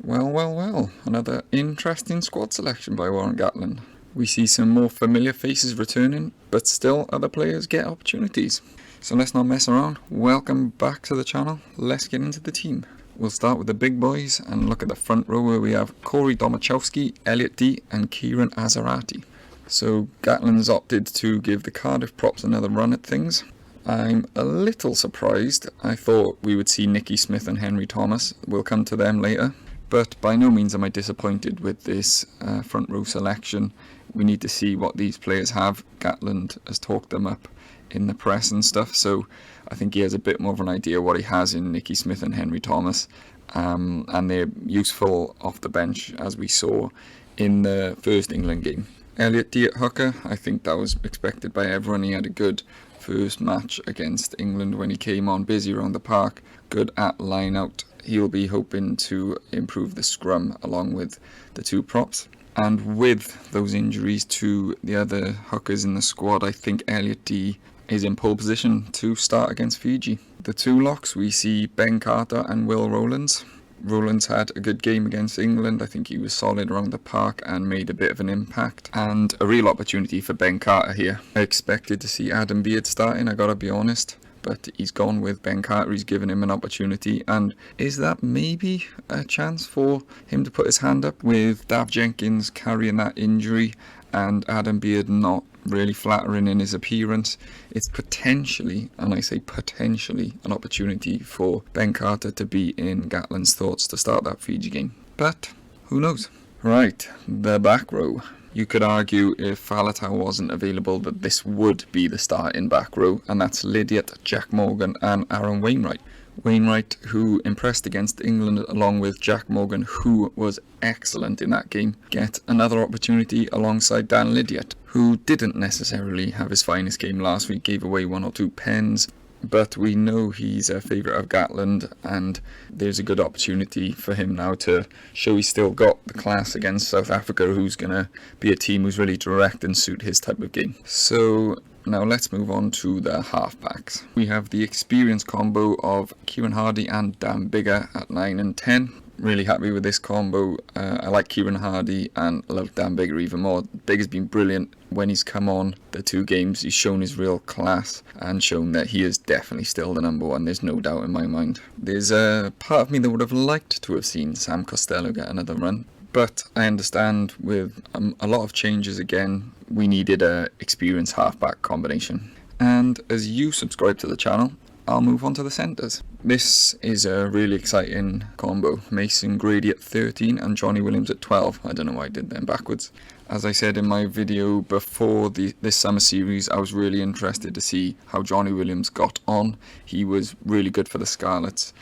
Well, another interesting squad selection by Warren Gatland. We see some more familiar faces returning, but still other players get opportunities. So let's not mess around. Welcome back to the channel. Let's get into the team. We'll start with the big boys and look at the front row where we have Corey Domachowski, Elliot Dee and Kieran Azarati. So Gatland's opted to give the Cardiff props another run at things. I'm a little surprised. I thought we would see Nicky Smith and Henry Thomas. We'll come to them later. But by no means am I disappointed with this front row selection. We need to see what these players have. Gatland has talked them up in the press and stuff, so I think he has a bit more of an idea what he has in Nicky Smith and Henry Thomas. And they're useful off the bench, as we saw in the first England game. Elliot Dee at hooker, I think that was expected by everyone. He had a good first match against England when he came on, busy around the park, good at line out. He'll be hoping to improve the scrum along with the two props. And with those injuries to the other hookers in the squad, I think Elliot Dee is in pole position to start against Fiji. The two locks, we see Ben Carter and Will Rowlands. Rowlands had a good game against England. I think he was solid around the park and made a bit of an impact. And a real opportunity for Ben Carter here. I expected to see Adam Beard starting, I gotta be honest. But he's gone with Ben Carter, he's given him an opportunity. And is that maybe a chance for him to put his hand up with Dav Jenkins carrying that injury and Adam Beard not really flattering in his appearance? It's potentially, and I say potentially, an opportunity for Ben Carter to be in Gatland's thoughts to start that Fiji game. But who knows? Right, the back row. You could argue if Faletau wasn't available that this would be the starting back row, and that's Lydiate, Jack Morgan and Aaron Wainwright. Wainwright, who impressed against England, along with Jack Morgan, who was excellent in that game, get another opportunity alongside Dan Lydiate, who didn't necessarily have his finest game last week, gave away 1 or 2 pens. But we know he's a favourite of Gatland, and there's a good opportunity for him now to show he's still got the class against South Africa, who's going to be a team who's really direct and suit his type of game. So now let's move on to the halfbacks. We have the experience combo of Kieran Hardy and Dan Biggar at 9 and 10. Really happy with this combo. I like Kieran Hardy and I love Dan Biggar even more. Biggar's been brilliant when he's come on the 2 games. He's shown his real class and shown that he is definitely still the number 1. There's no doubt in my mind. There's a part of me that would have liked to have seen Sam Costello get another run. But I understand with a lot of changes again, we needed a experienced halfback combination. And as you subscribe to the channel, I'll move on to the centres. This is a really exciting combo. Mason Grady at 13 and Johnny Williams at 12. I don't know why I did them backwards. As I said in my video before this summer series, I was really interested to see how Johnny Williams got on. He was really good for the Scarlets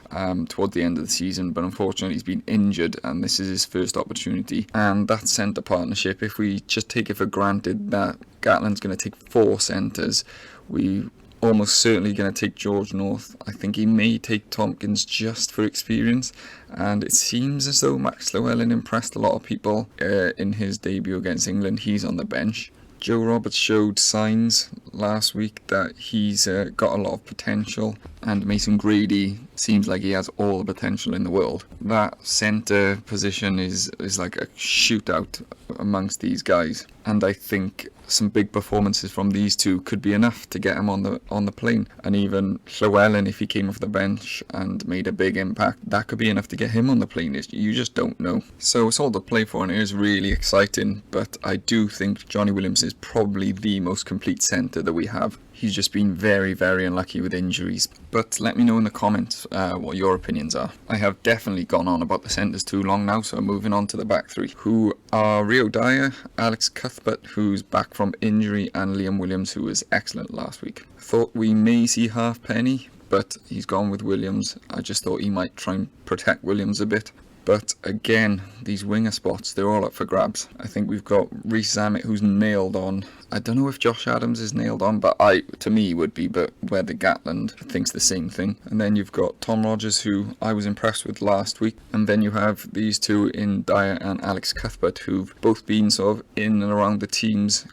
towards the end of the season, but unfortunately he's been injured and this is his first opportunity. And that centre partnership, if we just take it for granted that Gatland's going to take 4 centres, we almost certainly going to take George North. I think he may take Tompkins just for experience, and it seems as though Max Llewellyn impressed a lot of people in his debut against England. He's on the bench. Joe Roberts showed signs last week that he's got a lot of potential, and Mason Grady seems like he has all the potential in the world. That centre position is like a shootout amongst these guys, and I think some big performances from these two could be enough to get him on the plane. And even Llewellyn, if he came off the bench and made a big impact, that could be enough to get him on the plane. You just don't know. So it's all to play for and it is really exciting, but I do think Johnny Williams is probably the most complete centre that we have. He's just been very, very unlucky with injuries. But let me know in the comments what your opinions are. I have definitely gone on about the centres too long now, so I'm moving on to the back 3, who are Rio Dyer, Alex Cuthbert, who's back from injury, and Liam Williams, who was excellent last week. Thought we may see Halfpenny, but he's gone with Williams. I just thought he might try and protect Williams a bit. But again, these winger spots, they're all up for grabs. I think we've got Reece Zammit, who's nailed on I don't know if Josh Adams is nailed on, but to me would be, but whether Gatland thinks the same thing. And then you've got Tom Rogers, who I was impressed with last week. And then you have these two in Dyer and Alex Cuthbert, who've both been sort of in and around the teams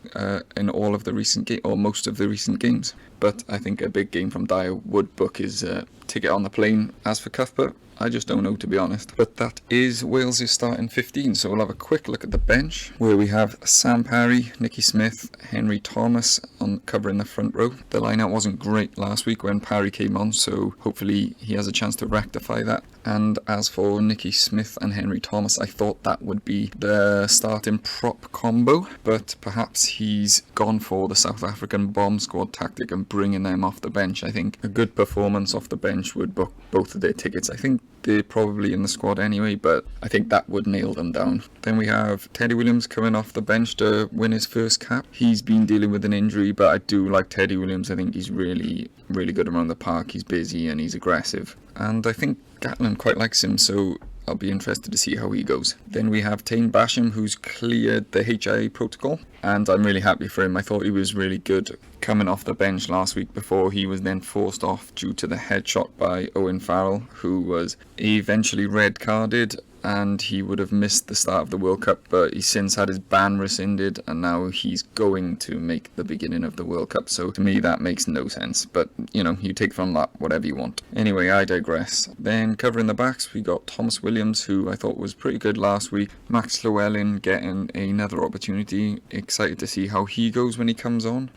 in all of the recent games, or most of the recent games. But I think a big game from Dyer would book his ticket on the plane. As for Cuthbert, I just don't know, to be honest. But that is Wales' starting 15, so we'll have a quick look at the bench, where we have Sam Parry, Nicky Smith, Henry Thomas covering the front row. The line-out wasn't great last week when Parry came on, so hopefully he has a chance to rectify that. And as for Nicky Smith and Henry Thomas, I thought that would be the starting prop combo, but perhaps he's gone for the South African bomb squad tactic and bringing them off the bench. I think a good performance off the bench would book both of their tickets. I think they're probably in the squad anyway, but I think that would nail them down. Then we have Teddy Williams coming off the bench to win his first cap. He's been dealing with an injury, but I do like Teddy Williams. I think he's really good around the park. He's busy and he's aggressive. And I think Gatland quite likes him, so I'll be interested to see how he goes. Then we have Tane Basham, who's cleared the HIA protocol, and I'm really happy for him. I thought he was really good coming off the bench last week before he was then forced off due to the headshot by Owen Farrell, who was eventually red carded, and he would have missed the start of the World Cup, but he's since had his ban rescinded, and now he's going to make the beginning of the World Cup. So to me that makes no sense, but you know, you take from that whatever you want. Anyway, I digress. Then covering the backs, we got Thomas Williams, who I thought was pretty good last week. Max Llewellyn getting another opportunity. Excited to see how he goes when he comes on.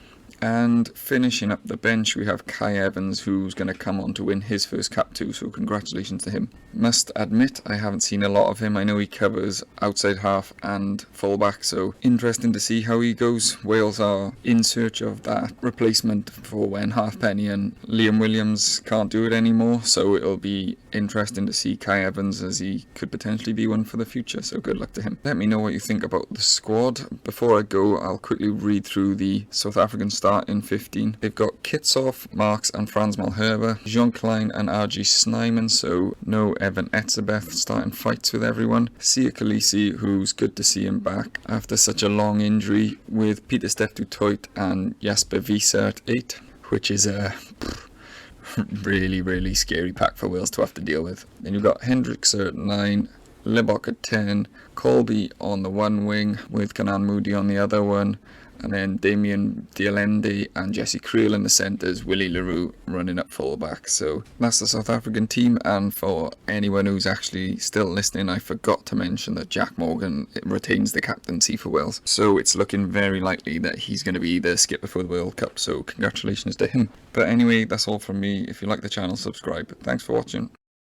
And finishing up the bench, we have Kai Evans, who's going to come on to win his first cap too, so congratulations to him. Must admit, I haven't seen a lot of him. I know he covers outside half and fullback, so interesting to see how he goes. Wales are in search of that replacement for when Halfpenny and Liam Williams can't do it anymore, so it'll be interesting to see Kai Evans, as he could potentially be one for the future, so good luck to him. Let me know what you think about the squad. Before I go, I'll quickly read through the South African start in 15. They've got Kitsoff, Marks and Frans Malherbe, Jean Klein and RG Snyman, so no Evan Etzebeth starting fights with everyone. Sia Khaleesi, who's good to see him back after such a long injury, with Peter Steph du Toit and Jasper Wiese at 8, which is a really scary pack for Wales to have to deal with. Then you've got Hendricks at 9, Libbok at 10, Colby on the one wing with Kanan Moody on the other one, and then Damien Dialende and Jesse Creel in the centres, Willie Leroux running up fullback. So that's the South African team, and for anyone who's actually still listening, I forgot to mention that Jack Morgan retains the captaincy for Wales. So it's looking very likely that he's going to be the skipper for the World Cup, so congratulations to him. But anyway, that's all from me. If you like the channel, subscribe. Thanks for watching.